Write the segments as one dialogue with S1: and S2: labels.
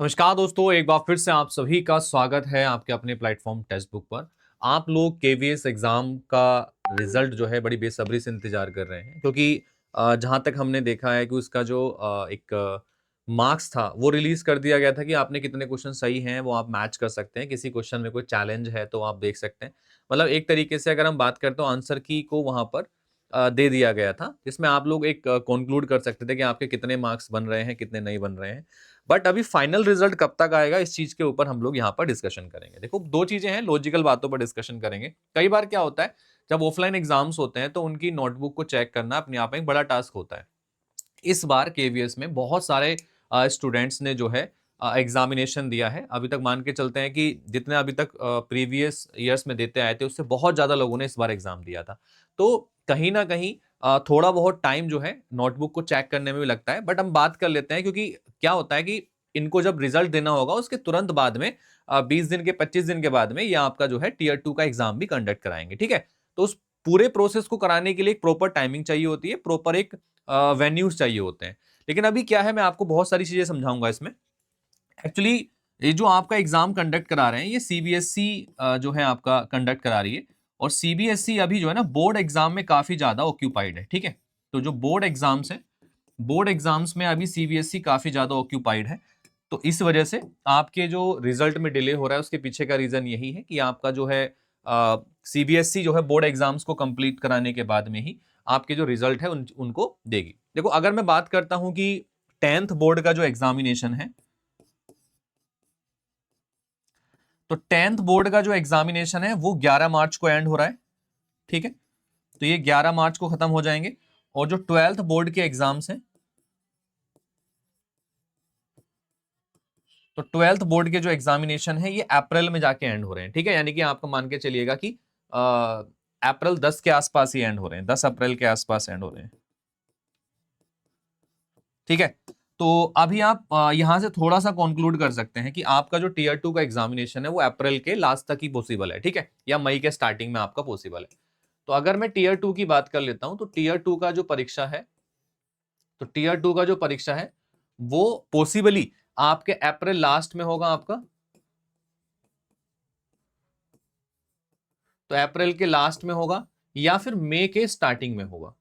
S1: नमस्कार दोस्तों, एक बार फिर से आप सभी का स्वागत है आपके अपने प्लेटफॉर्म टेक्स्ट बुक पर। आप लोग केवीएस एग्जाम का रिजल्ट जो है बड़ी बेसब्री से इंतजार कर रहे हैं, क्योंकि जहां तक हमने देखा है कि उसका जो एक मार्क्स था वो रिलीज कर दिया गया था कि आपने कितने क्वेश्चन सही हैं वो आप मैच कर सकते हैं। किसी क्वेश्चन में कोई चैलेंज है तो आप देख सकते हैं। मतलब एक तरीके से अगर हम बात करते हो आंसर की को वहां पर दे दिया गया था, जिसमें आप लोग एक कंक्लूड कर सकते थे कि आपके कितने मार्क्स बन रहे हैं, कितने नहीं बन रहे हैं। बट अभी फाइनल रिजल्ट कब तक आएगा, इस चीज के ऊपर हम लोग यहाँ पर डिस्कशन करेंगे। देखो, दो चीजें हैं, लॉजिकल बातों पर डिस्कशन करेंगे। कई बार क्या होता है, जब ऑफलाइन एग्जाम्स होते हैं तो उनकी नोटबुक को चेक करना अपने आप में एक बड़ा टास्क होता है। इस बार केवीएस में बहुत सारे स्टूडेंट्स ने जो है एग्जामिनेशन दिया है। अभी तक मान के चलते हैं कि जितने अभी तक प्रीवियस ईयर्स में देते आए थे उससे बहुत ज्यादा लोगों ने इस बार एग्जाम दिया था। तो कहीं ना कहीं थोड़ा बहुत टाइम जो है नोटबुक को चेक करने में भी लगता है। बट हम बात कर लेते हैं, क्योंकि क्या होता है कि इनको जब रिजल्ट देना होगा उसके तुरंत बाद में 20 दिन के 25 दिन के बाद में ये आपका जो है टीयर 2 का एग्जाम भी कंडक्ट कराएंगे। ठीक है, तो उस पूरे प्रोसेस को कराने के लिए एक प्रॉपर टाइमिंग चाहिए होती है, प्रॉपर एक वेन्यूज चाहिए होते हैं। लेकिन अभी क्या है, मैं आपको बहुत सारी चीजें समझाऊंगा इसमें। एक्चुअली ये जो आपका एग्जाम कंडक्ट करा रहे हैं ये सीबीएसई जो है आपका कंडक्ट करा रही है। और सीबीएसई अभी जो है ना बोर्ड एग्जाम में काफी ज्यादा ऑक्यूपाइड है। ठीक है, तो जो बोर्ड एग्जाम्स है, बोर्ड एग्जाम्स में अभी सीबीएसई काफी ज्यादा ऑक्यूपाइड है। तो इस वजह से आपके जो रिजल्ट में डिले हो रहा है उसके पीछे का रीजन यही है कि आपका जो है सीबीएसई जो है बोर्ड एग्जाम्स को कंप्लीट कराने के बाद में ही आपके जो रिजल्ट है उनको देगी। देखो, अगर मैं बात करता हूं कि 10th बोर्ड का जो एग्जामिनेशन है, तो 10th बोर्ड का जो एग्जामिनेशन है वो 11 मार्च को एंड हो रहा है। ठीक है, तो ये 11 मार्च को खत्म हो जाएंगे। और जो 12th बोर्ड के एग्जाम्स हैं, तो 12th बोर्ड के जो एग्जामिनेशन है ये अप्रैल में जाके एंड हो रहे हैं। ठीक है, यानी कि आपको मान के चलिएगा कि अप्रैल 10 के आसपास ही एंड हो रहे हैं, 10 अप्रैल के आसपास एंड हो रहे हैं। ठीक है, तो अभी आप यहां से थोड़ा सा कंक्लूड कर सकते हैं कि आपका जो टीयर 2 का एग्जामिनेशन है वो अप्रैल के लास्ट तक ही पॉसिबल है। ठीक है, या मई के स्टार्टिंग में आपका पॉसिबल है। तो अगर मैं टीयर 2 की बात कर लेता हूं, तो टीयर 2 का जो परीक्षा है, तो टीयर 2 का जो परीक्षा है वो पॉसिबली आपके अप्रैल लास्ट में होगा आपका। तो अप्रैल के लास्ट में होगा या फिर मई के स्टार्टिंग में होगा।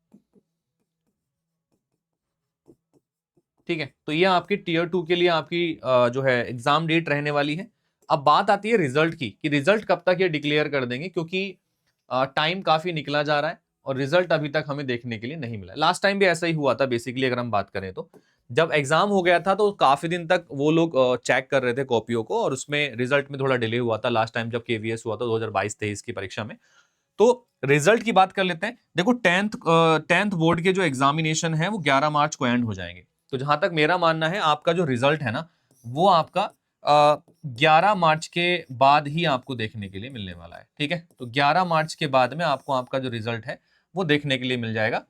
S1: ठीक है, तो ये आपकी टीयर 2 के लिए आपकी जो है एग्जाम डेट रहने वाली है। अब बात आती है रिजल्ट की कि रिजल्ट कब तक ये डिक्लेयर कर देंगे, क्योंकि टाइम काफी निकला जा रहा है और रिजल्ट अभी तक हमें देखने के लिए नहीं मिला। लास्ट टाइम भी ऐसा ही हुआ था बेसिकली। अगर हम बात करें तो जब एग्जाम हो गया था तो काफी दिन तक वो लोग चेक कर रहे थे कॉपियों को, और उसमें रिजल्ट में थोड़ा डिले हुआ था लास्ट टाइम जब केवीएस हुआ था 2022-23 की परीक्षा में। तो रिजल्ट की बात कर लेते हैं। देखो, टेंथ बोर्ड के जो एग्जामिनेशन है वो 11 मार्च को एंड हो जाएंगे। तो जहां तक मेरा मानना है आपका जो रिजल्ट है ना वो आपका 11 मार्च के बाद ही आपको देखने के लिए मिलने वाला है। ठीक है, तो 11 मार्च के बाद में आपको आपका जो रिजल्ट है वो देखने के लिए मिल जाएगा।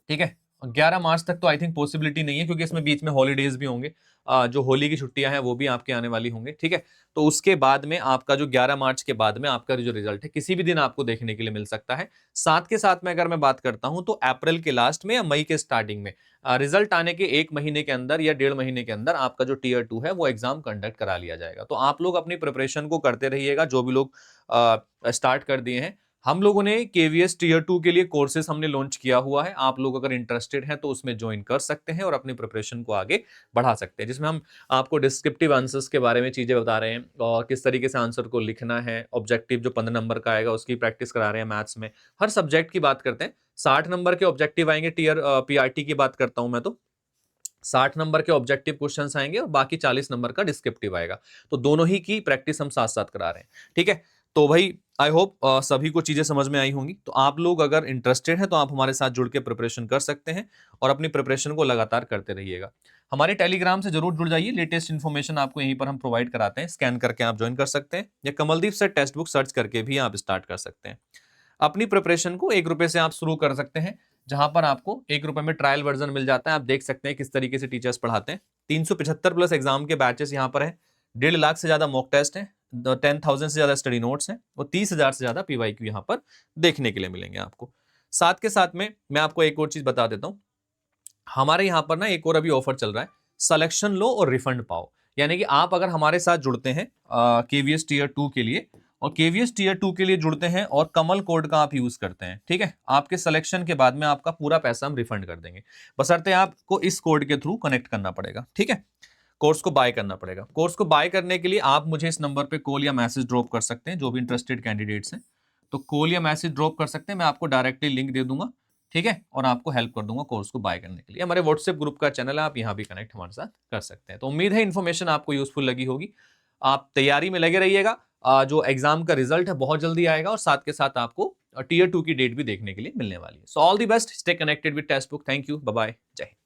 S1: ठीक है, 11 मार्च तक तो आई थिंक पॉसिबिलिटी नहीं है, क्योंकि इसमें बीच में हॉलीडेज भी होंगे। जो होली की छुट्टियां हैं वो भी आपके आने वाली होंगे। ठीक है, तो उसके बाद में आपका जो 11 मार्च के बाद में आपका जो रिजल्ट है किसी भी दिन आपको देखने के लिए मिल सकता है। साथ के साथ में अगर मैं बात करता हूं तो अप्रैल के लास्ट में या मई के स्टार्टिंग में रिजल्ट आने के 1 महीने के अंदर या 1.5 महीने के अंदर आपका जो टीयर 2 है वो एग्जाम कंडक्ट करा लिया जाएगा। तो आप लोग अपनी प्रिपरेशन को करते रहिएगा, जो भी लोग स्टार्ट कर दिए हैं। हम लोगों ने केवीएस टीयर 2 के लिए कोर्सेज हमने लॉन्च किया हुआ है। आप लोग अगर इंटरेस्टेड हैं तो उसमें ज्वाइन कर सकते हैं और अपनी प्रिपरेशन को आगे बढ़ा सकते हैं, जिसमें हम आपको डिस्क्रिप्टिव आंसर्स के बारे में चीजें बता रहे हैं और किस तरीके से आंसर को लिखना है। ऑब्जेक्टिव जो 15 नंबर का आएगा उसकी प्रैक्टिस करा रहे हैं मैथ्स में। हर सब्जेक्ट की बात करते हैं। 60 नंबर के ऑब्जेक्टिव आएंगे, टीयर पीआरटी की बात करता हूं मैं तो 60 नंबर के ऑब्जेक्टिव क्वेश्चंस आएंगे और बाकी 40 नंबर का डिस्क्रिप्टिव आएगा। तो दोनों ही की प्रैक्टिस हम साथ साथ करा रहे हैं। ठीक है, तो भाई आई होप सभी को चीजें समझ में आई होंगी। तो आप लोग अगर इंटरेस्टेड हैं तो आप हमारे साथ जुड़ के प्रिपरेशन कर सकते हैं और अपनी प्रिपरेशन को लगातार करते रहिएगा। हमारे टेलीग्राम से जरूर जुड़ जाइए। लेटेस्ट इन्फॉर्मेशन आपको यहीं पर हम प्रोवाइड कराते हैं। स्कैन करके आप ज्वाइन कर सकते हैं या कमलदीप से टेक्स्ट बुक सर्च करके भी आप स्टार्ट कर सकते हैं। अपनी प्रिपरेशन को 1 रुपए से आप शुरू कर सकते हैं, जहां पर आपको 1 रुपए में ट्रायल वर्जन मिल जाता है। आप देख सकते हैं किस तरीके से टीचर्स पढ़ाते हैं। 375 प्लस एग्जाम के बैचेस यहाँ पर है। 1.5 लाख से ज्यादा मॉक टेस्ट है, 10,000 से ज्यादा स्टडी नोट्स हैं और 30,000 से ज्यादा पीवाईक्यू यहाँ पर देखने के लिए मिलेंगे आपको। साथ के साथ में मैं आपको एक और चीज बता देता हूँ। हमारे यहाँ पर ना एक और अभी ऑफर चल रहा है, सिलेक्शन लो और रिफंड पाओ। यानी कि आप अगर हमारे साथ जुड़ते हैं KVS टीयर 2 के लिए, और KVS टीयर 2 के लिए जुड़ते हैं और कमल कोड का आप यूज करते हैं, ठीक है, आपके सिलेक्शन के बाद में आपका पूरा पैसा हम रिफंड कर देंगे, बशर्ते आपको इस कोड के थ्रू कनेक्ट करना पड़ेगा, ठीक है, कोर्स को बाय करना पड़ेगा। कोर्स को बाय करने के लिए आप मुझे इस नंबर पे कॉल या मैसेज ड्रॉप कर सकते हैं, जो भी इंटरेस्टेड कैंडिडेट्स हैं, तो कॉल या मैसेज ड्रॉप कर सकते हैं, मैं आपको डायरेक्टली लिंक दे दूंगा, ठीक है, और आपको हेल्प कर दूंगा कोर्स को बाय करने के लिए। हमारे व्हाट्सएप ग्रुप का चैनल है, आप यहाँ भी कनेक्ट हमारे साथ कर सकते हैं। तो उम्मीद है इन्फॉर्मेशन आपको यूजफुल लगी होगी, आप तैयारी में लगे रहिएगा, जो एग्जाम का रिजल्ट है बहुत जल्दी आएगा, और साथ के साथ आपको टीयर 2 की डेट भी देखने के लिए मिलने वाली है। So all the best, stay connected with textbook. Thank you, bye bye, जय हिंद।